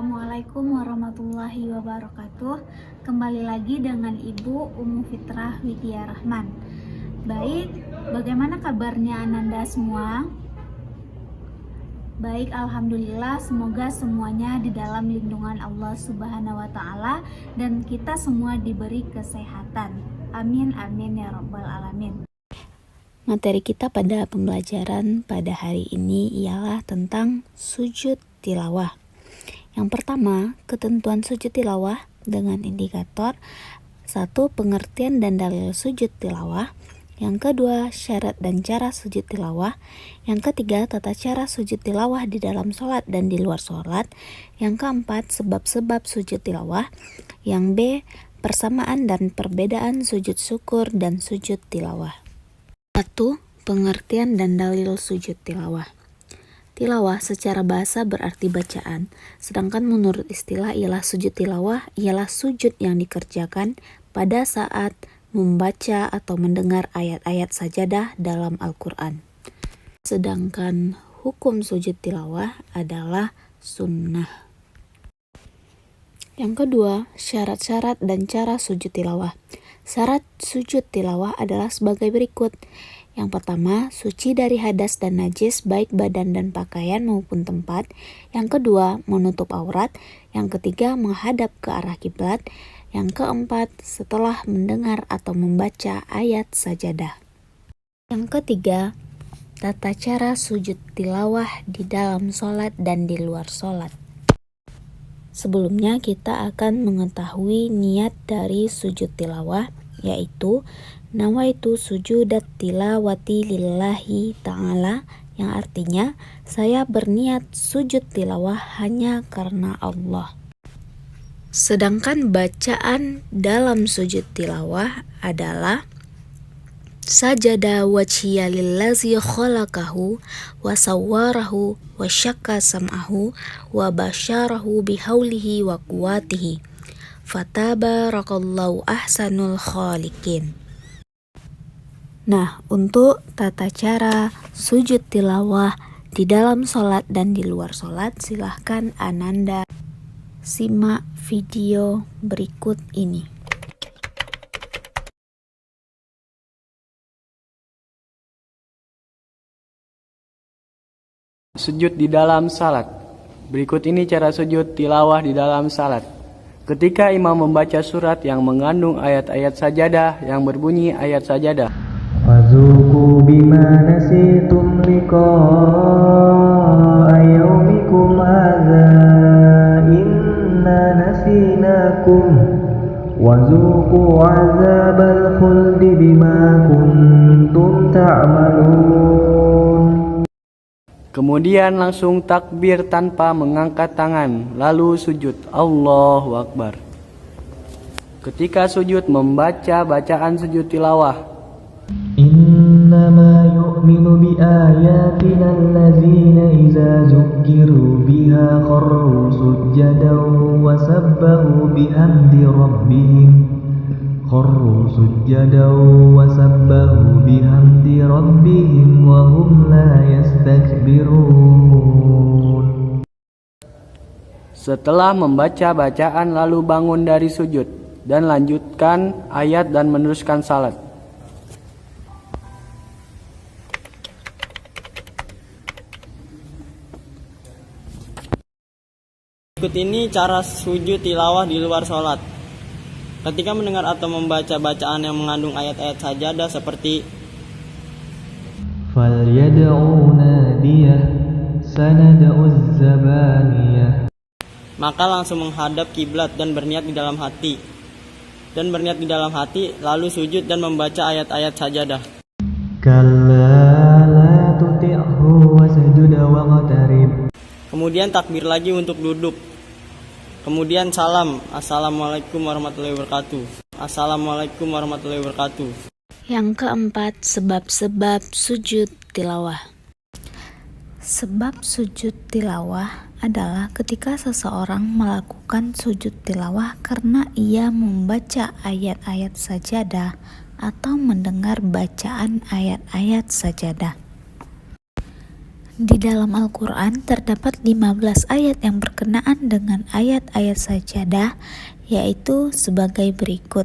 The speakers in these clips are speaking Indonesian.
Assalamualaikum warahmatullahi wabarakatuh. Kembali lagi dengan Ibu Ummu Fitrah Widya Rahman. Baik, bagaimana kabarnya Ananda semua? Baik, alhamdulillah, semoga semuanya di dalam lindungan Allah Subhanahu wa taala dan kita semua diberi kesehatan. Amin amin ya rabbal alamin. Materi kita pada pembelajaran pada hari ini ialah tentang sujud tilawah. Yang pertama, ketentuan sujud tilawah dengan indikator 1. Pengertian dan dalil sujud tilawah. Yang kedua, syarat dan cara sujud tilawah. Yang ketiga, tata cara sujud tilawah di dalam sholat dan di luar sholat. Yang keempat, sebab-sebab sujud tilawah. Yang B, persamaan dan perbedaan sujud syukur dan sujud tilawah. 1. Pengertian dan dalil sujud tilawah. Tilawah secara bahasa berarti bacaan, sedangkan menurut istilah ialah sujud tilawah ialah sujud yang dikerjakan pada saat membaca atau mendengar ayat-ayat sajadah dalam Al-Quran. Sedangkan hukum sujud tilawah adalah sunnah. Yang kedua, syarat-syarat dan cara sujud tilawah. Syarat sujud tilawah adalah sebagai berikut. Yang pertama, suci dari hadas dan najis baik badan dan pakaian maupun tempat. Yang kedua, menutup aurat. Yang ketiga, menghadap ke arah kiblat. Yang keempat, setelah mendengar atau membaca ayat sajadah. Yang ketiga, tata cara sujud tilawah di dalam sholat dan di luar sholat. Sebelumnya kita akan mengetahui niat dari sujud tilawah, yaitu nawaitu sujudat tilawati lillahi ta'ala, yang artinya saya berniat sujud tilawah hanya karena Allah. Sedangkan bacaan dalam sujud tilawah adalah sajada wajhiya lillazi khalaqahu wa sawwarahu wa syakka sam'ahu wa basyarahu bihaulihi wa quwatihi fatabarakallahu ahsanul khaliqin. Nah, untuk tata cara sujud tilawah di dalam sholat dan di luar sholat, silahkan Ananda simak video berikut ini. Sujud di dalam salat. Berikut ini cara sujud tilawah di dalam salat. Ketika imam membaca surat yang mengandung ayat-ayat sajadah yang berbunyi ayat sajadah. Fazuku bima nasitum liqa'a yaumikum hadza inna nasinakum wazuku azabal khuldi bima kuntum ta'malun. Kemudian langsung takbir tanpa mengangkat tangan, lalu sujud Allahu Akbar. Ketika sujud membaca bacaan sujud tilawah. Innama yu'minu bi ayatina allazina iza zukkiru biha kharru sujjadan wa sabbahu bihamdi rabbihim wa hum la yastakbirun. Setelah membaca bacaan lalu bangun dari sujud dan lanjutkan ayat dan meneruskan salat. Berikut ini cara sujud tilawah di luar sholat. Ketika mendengar atau membaca bacaan yang mengandung ayat-ayat sajadah seperti Falyad'u nadiyah sanad'uz zabaniyah, maka langsung menghadap kiblat dan berniat di dalam hati. Lalu sujud dan membaca ayat-ayat sajadah. kalla la tuti'hu wasjud waqtarib. Kemudian takbir lagi untuk duduk. Kemudian salam, Assalamualaikum warahmatullahi wabarakatuh. Assalamualaikum warahmatullahi wabarakatuh. Yang keempat, sebab-sebab sujud tilawah. Sebab sujud tilawah adalah ketika seseorang melakukan sujud tilawah karena ia membaca ayat-ayat sajadah atau mendengar bacaan ayat-ayat sajadah. Di dalam Al-Quran terdapat 15 ayat yang berkenaan dengan ayat-ayat sajadah, yaitu sebagai berikut.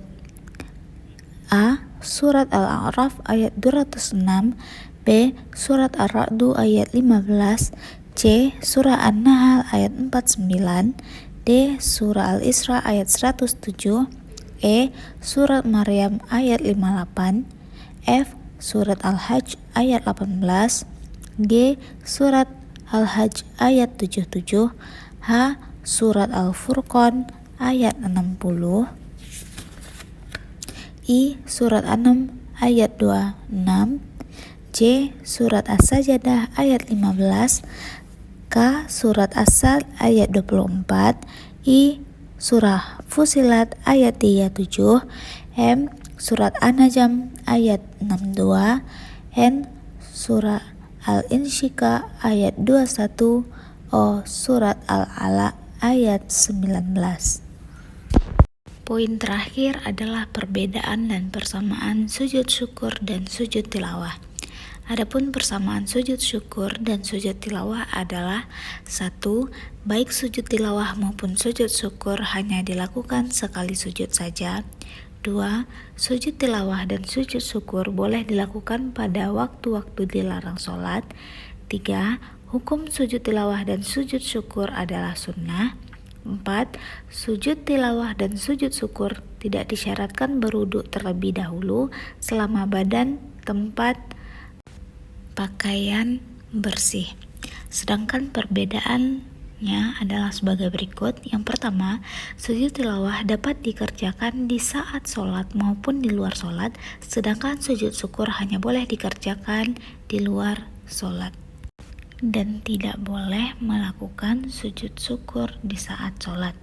A. Surat Al-A'raf ayat 206, B. Surat Ar-Ra'du ayat 15, C. Surah An-Nahl ayat 49, D. Surah Al-Isra ayat 107, E. Surat Maryam ayat 58, F. Surat Al-Hajj ayat 18, G. Surat Al-Hajj ayat 77, H. Surat Al-Furqan ayat 60, I. Surat An-Naml ayat 26, J. Surat As-Sajadah ayat 15, K. Surat As-Sad ayat 24, I. Surah Fusilat ayat 37, M. Surat An-Najm ayat 62, N. Surah Al-Insyikah ayat 21, O. Surat Al-Alaq ayat 19. Poin terakhir adalah perbedaan dan persamaan sujud syukur dan sujud tilawah. Adapun persamaan sujud syukur dan sujud tilawah adalah 1. Baik sujud tilawah maupun sujud syukur hanya dilakukan sekali sujud saja. 2. Sujud tilawah dan sujud syukur boleh dilakukan pada waktu-waktu dilarang sholat. 3. Hukum sujud tilawah dan sujud syukur adalah sunnah. 4. Sujud tilawah dan sujud syukur tidak disyaratkan berwudu terlebih dahulu selama badan, tempat, pakaian bersih. Sedangkan perbedaannya adalah sebagai berikut. Yang pertama, sujud tilawah dapat dikerjakan di saat sholat maupun di luar sholat, sedangkan sujud syukur hanya boleh dikerjakan di luar sholat. Dan tidak boleh melakukan sujud syukur di saat sholat.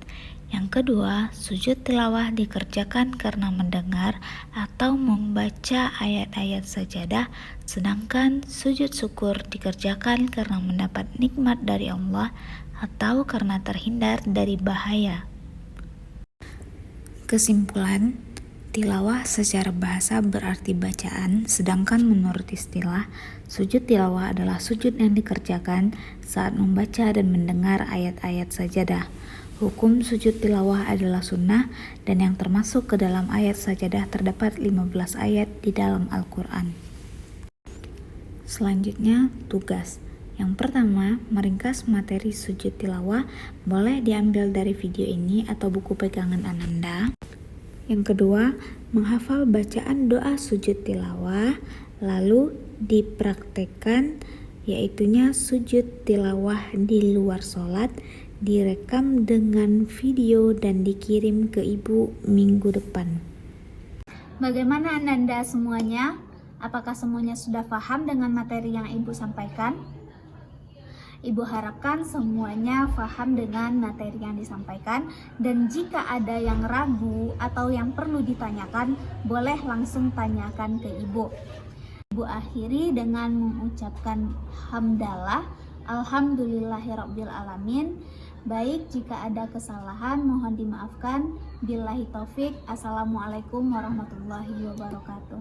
Yang kedua, sujud tilawah dikerjakan karena mendengar atau membaca ayat-ayat sajadah, sedangkan sujud syukur dikerjakan karena mendapat nikmat dari Allah atau karena terhindar dari bahaya. Kesimpulan, tilawah secara bahasa berarti bacaan, sedangkan menurut istilah, sujud tilawah adalah sujud yang dikerjakan saat membaca dan mendengar ayat-ayat sajadah. Hukum sujud tilawah adalah sunnah dan yang termasuk ke dalam ayat sajadah terdapat 15 ayat di dalam Al-Quran. Selanjutnya, tugas. Yang pertama, meringkas materi sujud tilawah boleh diambil dari video ini atau buku pegangan Ananda. Yang kedua, menghafal bacaan doa sujud tilawah, lalu dipraktekkan, yaitunya sujud tilawah di luar sholat, direkam dengan video dan dikirim ke ibu minggu depan. Bagaimana Ananda semuanya? Apakah semuanya sudah paham dengan materi yang ibu sampaikan? Ibu harapkan semuanya paham dengan materi yang disampaikan, dan jika ada yang ragu atau yang perlu ditanyakan, boleh langsung tanyakan ke ibu. Ibu akhiri dengan mengucapkan hamdalah, alhamdulillahirabbil alamin. Baik, jika ada kesalahan mohon dimaafkan. Billahi taufik. Assalamualaikum warahmatullahi wabarakatuh.